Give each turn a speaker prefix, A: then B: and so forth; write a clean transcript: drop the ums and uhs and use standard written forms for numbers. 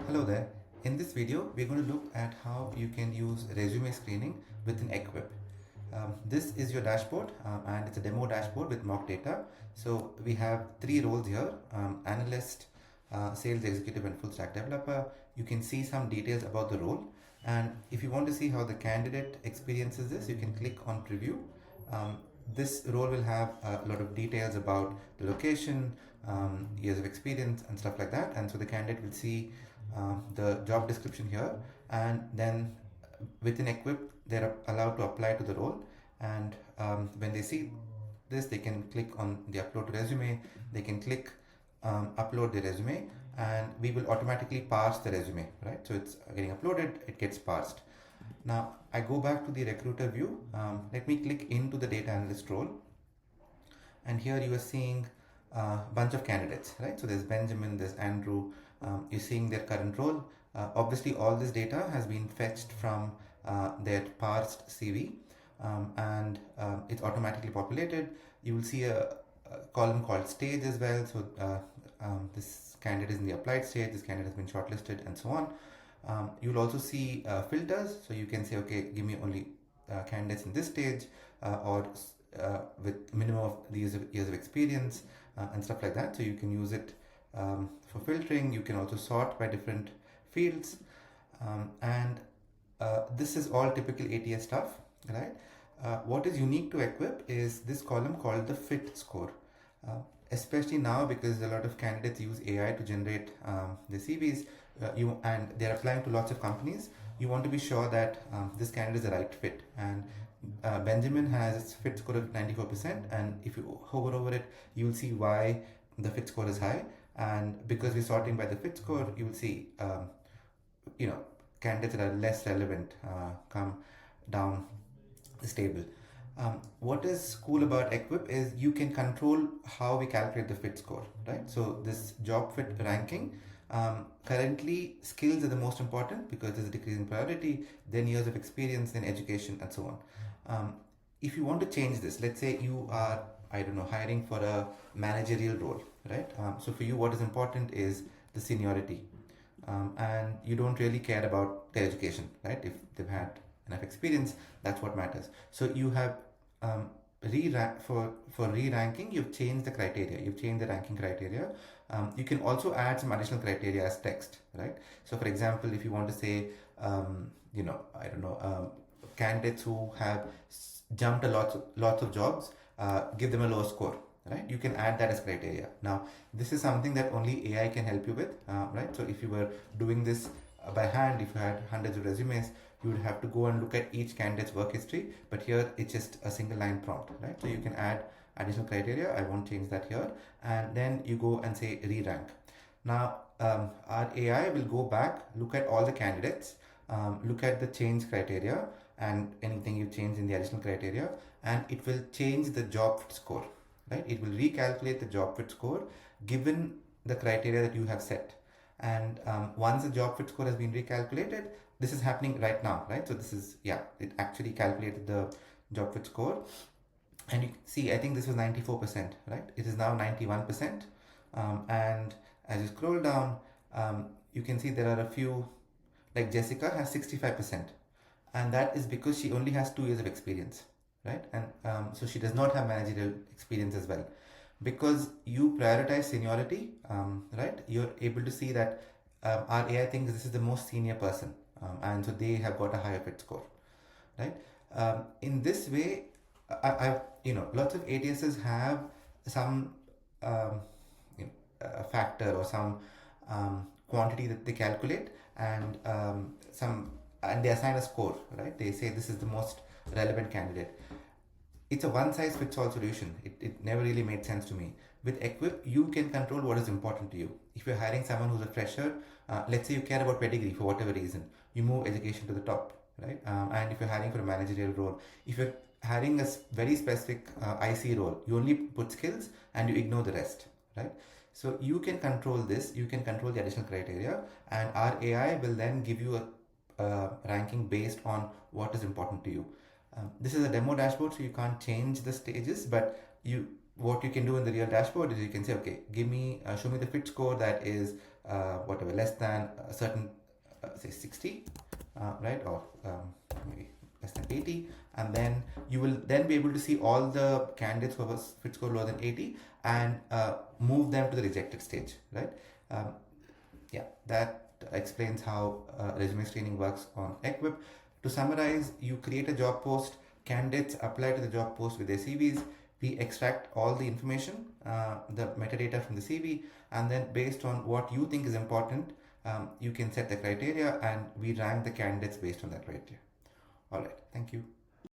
A: Hello there. In this video, we're going to look at how you can use resume screening within Equip. This is your dashboard and it's a demo dashboard with mock data. So we have three roles here, analyst, sales executive and full stack developer. You can see some details about the role. And if you want to see how the candidate experiences this, you can click on preview. This role will have a lot of details about the location, years of experience and stuff like that. And so the candidate will see the job description here, and then within Equip they're allowed to apply to the role. And when they see this, they can click on the upload resume, they can click upload the resume, and we will automatically parse the resume, right? So it's getting uploaded, it gets parsed. Now I go back to the recruiter view. Let me click into the data analyst role, and here you are seeing a bunch of candidates, right? So there's Benjamin, there's Andrew. You're seeing their current role. Obviously all this data has been fetched from their parsed CV, and it's automatically populated. You will see a column called stage as well. So this candidate is in the applied stage, this candidate has been shortlisted, and so on. You'll also see filters, so you can say, okay, give me only candidates in this stage, or with minimum of these years of experience, and stuff like that. So you can use it for filtering. You can also sort by different fields, and this is all typical ATS stuff, right? What is unique to Equip is this column called the fit score. Especially now, because a lot of candidates use AI to generate their CVs, and they're applying to lots of companies. You want to be sure that this candidate is the right fit. And Benjamin has a fit score of 94%, and if you hover over it, you will see why the fit score is high. And because we're sorting by the fit score, you will see candidates that are less relevant come down this table. What is cool about Equip is you can control how we calculate the fit score, right? So this job fit ranking, currently skills are the most important because there's a decrease in priority, then years of experience, then education, and so on. If you want to change this, let's say you are, I don't know, hiring for a managerial role, right? So for you, what is important is the seniority, and you don't really care about their education, right? If they've had enough experience, that's what matters. So you have for re-ranking, you've changed the criteria, you've changed the ranking criteria. You can also add some additional criteria as text, right? So for example, if you want to say, I don't know, candidates who have jumped lots of jobs, give them a lower score, right? You can add that as criteria. Now, this is something that only AI can help you with, right? So if you were doing this by hand, if you had hundreds of resumes, you would have to go and look at each candidate's work history, but here it's just a single line prompt, right? So you can add additional criteria. I won't change that here. And then you go and say re-rank. Now, our AI will go back, look at all the candidates, look at the change criteria and anything you change in the additional criteria, and it will change the job fit score, right? It will recalculate the job fit score given the criteria that you have set. And once the job fit score has been recalculated, this is happening right now, right? So this is, it actually calculated the job fit score. And you see, I think this was 94%, right? It is now 91%. And as you scroll down, you can see there are a few, like Jessica has 65%. And that is because she only has 2 years of experience, right? And so she does not have managerial experience as well. Because you prioritize seniority, right? You're able to see that our AI thinks this is the most senior person, and so they have got a higher fit score, right? In this way, lots of ATSs have some factor or some quantity that they calculate, and they assign a score, right? They say this is the most relevant candidate. It's a one-size-fits-all solution. It never really made sense to me. With Equip, you can control what is important to you. If you're hiring someone who's a fresher, let's say you care about pedigree for whatever reason, you move education to the top, right? And if you're hiring for a managerial role, if you're hiring a very specific IC role, you only put skills and you ignore the rest, right? So you can control this, you can control the additional criteria, and our AI will then give you a ranking based on what is important to you. This is a demo dashboard, so you can't change the stages, but what you can do in the real dashboard is you can say, okay, show me the fit score that is whatever, less than a certain, say 60, right, or maybe less than 80, and then you will then be able to see all the candidates who have a fit score lower than 80 and move them to the rejected stage, right? Um, yeah, that explains how resume screening works on Equip. To summarize, you create a job post, candidates apply to the job post with their CVs, we extract all the information, the metadata from the CV, and then based on what you think is important, you can set the criteria and we rank the candidates based on that criteria. All right, thank you.